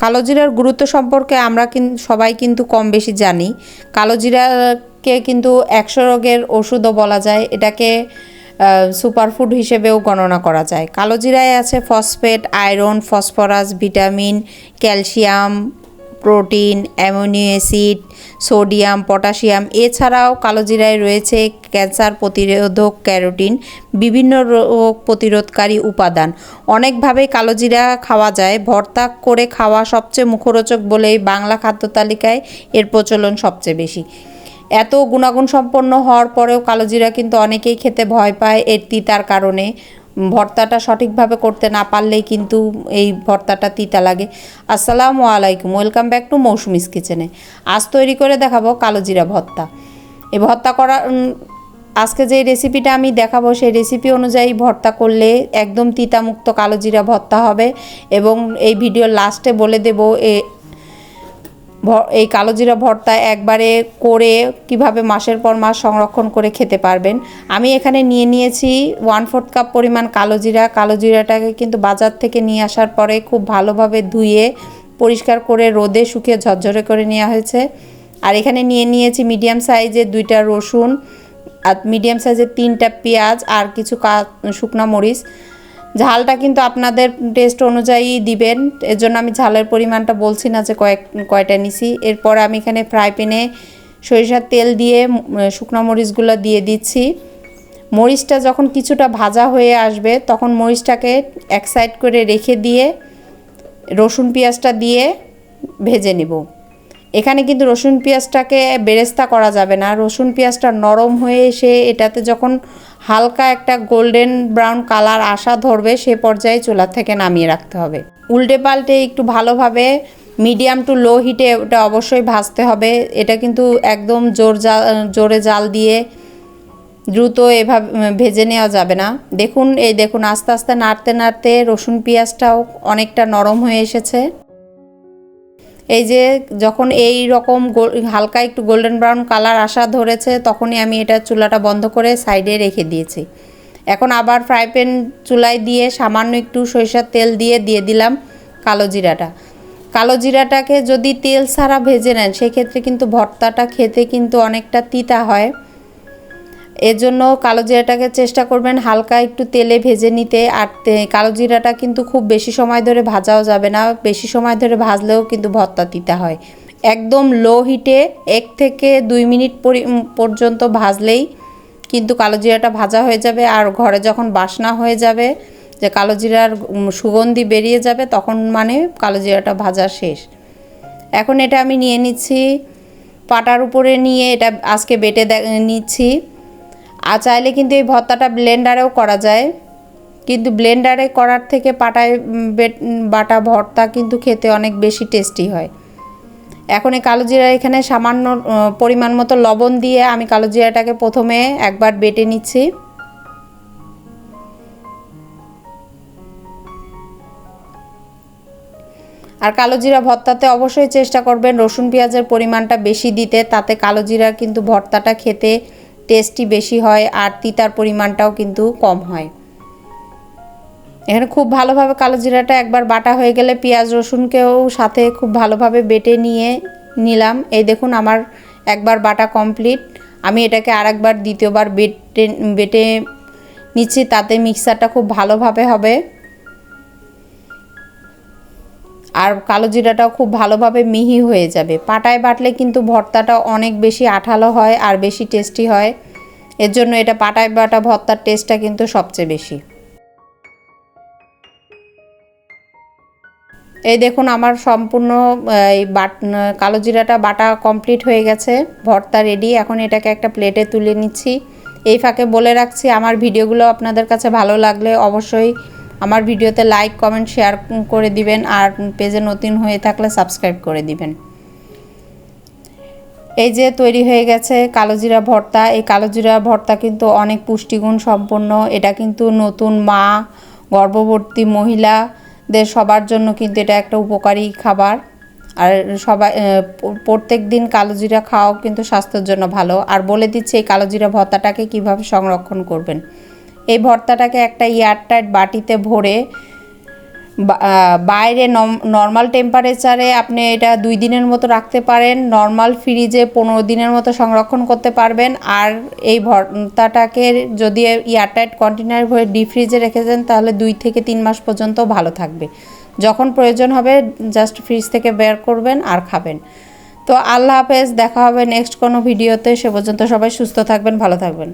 কালো জিরার গুরুত্ব সম্পর্কে আমরা সবাই কিন্তু কম বেশি জানি। কালো জিরাকে কিন্তু 100 রোগের ওষুধও বলা যায়, এটাকে সুপারফুড হিসেবেও গণনা করা যায়। কালো জিরায় আছে phosphate, iron, phosphorus, vitamin, calcium, protein, amino acid, sodium, potassium. এছাড়াও কালো জিরায় রয়েছে ক্যান্সার প্রতিরোধক ক্যারোটিন, বিভিন্ন রোগ প্রতিরোধকারী উপাদান। অনেকভাবেই কালো জিরা খাওয়া যায়। ভর্তা করে খাওয়া সবচেয়ে মুখরোচক বলেই বাংলা খাদ্য তালিকায় এর প্রচলন সবচেয়ে বেশি। এত গুণাগুণ সম্পন্ন হওয়ার পরেও কালো জিরা কিন্তু অনেকেই খেতে ভয় পায় এর তিতার কারণে। ভর্তাটা সঠিকভাবে করতে না পারলেই কিন্তু এই ভর্তাটা তিতা লাগে। আসসালামু আলাইকুম, ওয়েলকাম ব্যাক টু মৌসুমিস কিচেনে। আজ তৈরি করে দেখাবো কালো জিরা ভর্তা। এই ভর্তা করা আজকে যে রেসিপিটা আমি দেখাবো সেই রেসিপি অনুযায়ী ভর্তা করলে একদম তিতামুক্ত কালো জিরা ভর্তা হবে। এবং এই ভিডিওর লাস্টে বলে দেবো এই কালো জিরা ভর্তা একবারে করে কিভাবে মাসের পর মাস সংরক্ষণ করে খেতে পারবেন। আমি এখানে নিয়েছি 1/4 কাপ পরিমাণ কালো জিরা। কালো জিরাটাকে কিন্তু বাজার থেকে নিয়ে আসার পরে খুব ভালোভাবে ধুয়ে পরিষ্কার করে রোদে শুকিয়ে ঝরঝরে করে নেওয়া হয়েছে। আর এখানে নিয়েছি মিডিয়াম সাইজের 2টা রসুন, আর মিডিয়াম সাইজের 3টা পেঁয়াজ, আর কিছু শুকনো মরিচ। ঝালটা কিন্তু আপনাদের টেস্ট অনুযায়ী দিবেন, এর জন্য আমি ঝালের পরিমাণটা বলছি না যে কয়টা নিছি। এরপর আমি এখানে ফ্রাই প্যানে সরিষার তেল দিয়ে শুকনো মরিচগুলো দিয়ে দিচ্ছি। মরিচটা যখন কিছুটা ভাজা হয়ে আসবে তখন মরিচটাকে এক সাইড করে রেখে দিয়ে রসুন পেঁয়াজটা দিয়ে ভেজে নিব। এখানে কিন্তু রসুন পেঁয়াজটাকে বেরেস্তা করা যাবে না। রসুন পেঁয়াজটা নরম হয়ে এসে এটাতে যখন হালকা একটা গোল্ডেন ব্রাউন কালার আসা ধরবে সে পর্যায়ে চুলা থেকে নামিয়ে রাখতে হবে। উল্টে পাল্টে একটু ভালোভাবে মিডিয়াম টু লো হিটে ওটা অবশ্যই ভাজতে হবে। এটা কিন্তু একদম জোরে জাল দিয়ে দ্রুত এভাবে ভেজে নেওয়া যাবে না। দেখুন আস্তে আস্তে নাড়তে নাড়তে রসুন পেঁয়াজটাও অনেকটা নরম হয়ে এসেছে। এই যে যখন এই রকম হালকা একটু গোল্ডেন ব্রাউন কালার আসা ধরেছে তখনই আমি এটা চুলাটা বন্ধ করে সাইডে রেখে দিয়েছি। এখন আবার ফ্রাই প্যান চুলায় দিয়ে সামান্য একটু সরিষার তেল দিয়ে দিলাম কালো জিরাটা। কালো জিরাটাকে যদি তেল ছাড়া ভেজে নেন সেক্ষেত্রে কিন্তু ভর্তাটা খেতে কিন্তু অনেকটা তিতা হয়। এর জন্য কালো জিরাটাকে চেষ্টা করবেন হালকা একটু তেলে ভেজে নিতে। আর কালো জিরাটা কিন্তু খুব বেশি সময় ধরে ভাজাও যাবে না, বেশি সময় ধরে ভাজলেও কিন্তু ভর্তা তিতা হয়। একদম লো হিটে 1 থেকে 2 মিনিট পর্যন্ত ভাজলেই কিন্তু কালো জিরাটা ভাজা হয়ে যাবে। আর ঘরে যখন বাসনা হয়ে যাবে যে কালো জিরার সুগন্ধি বেরিয়ে যাবে তখন মানে কালো জিরাটা ভাজা শেষ। এখন এটা আমি নিয়ে নিচ্ছি পাটার উপরে নিয়ে এটা আজকে বেটে নিচ্ছি। আর চাইলে কিন্তু এই ভর্তাটা ব্লেন্ডারেও করা যায়, কিন্তু ব্লেন্ডারে করার থেকে পাটায় বাটা ভর্তা কিন্তু খেতে অনেক বেশি টেস্টি হয়। এখন এই কালো জিরা এখানে সামান্য পরিমাণ মতো লবণ দিয়ে আমি কালো জিরাটাকে প্রথমে একবার বেটে নিচ্ছি। আর কালো জিরা ভর্তাতে অবশ্যই চেষ্টা করবেন রসুন পেঁয়াজের পরিমাণটা বেশি দিতে, তাতে কালো জিরা কিন্তু ভর্তাটা খেতে টেস্টি বেশি হয় আর তিতার পরিমাণটাও কিন্তু কম হয়। এখানে খুব ভালোভাবে কালো জিরাটা একবার বাটা হয়ে গেলে পেঁয়াজ রসুনকেও সাথে খুব ভালোভাবে বেটে নিলাম। এই দেখুন আমার একবার বাটা কমপ্লিট। আমি এটাকে আরেকবার দ্বিতীয়বার বেটে নিচ্ছি, তাতে মিক্সারটা খুব ভালোভাবে হবে আর কালো জিরাটাও খুব ভালোভাবে মিহি হয়ে যাবে। পাটায় বাটলে কিন্তু ভর্তাটা অনেক বেশি আঠালো হয় আর বেশি টেস্টি হয়। এর জন্য এটা পাটায় বাটা ভর্তার টেস্টটা কিন্তু সবচেয়ে বেশি। এই দেখুন আমার সম্পূর্ণ এই কালো জিরাটা বাটা কমপ্লিট হয়ে গেছে, ভর্তা রেডি। এখন এটাকে একটা প্লেটে তুলে নিচ্ছি। এই ফাঁকে বলে রাখছি আমার ভিডিওগুলো আপনাদের কাছে ভালো লাগলে অবশ্যই আমার ভিডিওতে লাইক কমেন্ট শেয়ার করে দিবেন, আর পেজে নতুন হয়ে থাকলে সাবস্ক্রাইব করে দিবেন। এই যে তৈরি হয়ে গেছে কালো জিরা ভর্তা। এই কালো জিরা ভর্তা কিন্তু অনেক পুষ্টিগুণ সম্পন্ন। এটা কিন্তু নতুন মা, গর্ভবতী মহিলাদের সবার জন্য কিন্তু এটা একটা উপকারী খাবার। আর প্রত্যেক দিন কালো জিরা খাওয়াও কিন্তু স্বাস্থ্যের জন্য ভালো। আর বলে দিচ্ছি এই কালো জিরা ভর্তাটাকে কিভাবে সংরক্ষণ করবেন। এই ভর্তাটাকে একটা এয়ারটাইট বাটিতে ভরে বাইরে নর্মাল টেম্পারেচারে আপনি এটা 2 দিনের মতো রাখতে পারেন, নর্মাল ফ্রিজে 15 দিনের মতো সংরক্ষণ করতে পারবেন। আর এই ভর্তাটাকে যদি এয়ারটাইট কন্টেনার ভরে ডিপ ফ্রিজে রেখে দেন তাহলে 2 থেকে 3 মাস পর্যন্ত ভালো থাকবে। যখন প্রয়োজন হবে জাস্ট ফ্রিজ থেকে বের করবেন আর খাবেন। তো আল্লাহ হাফেজ, দেখা হবে নেক্সট কোনো ভিডিওতে। সে পর্যন্ত সবাই সুস্থ থাকবেন, ভালো থাকবেন।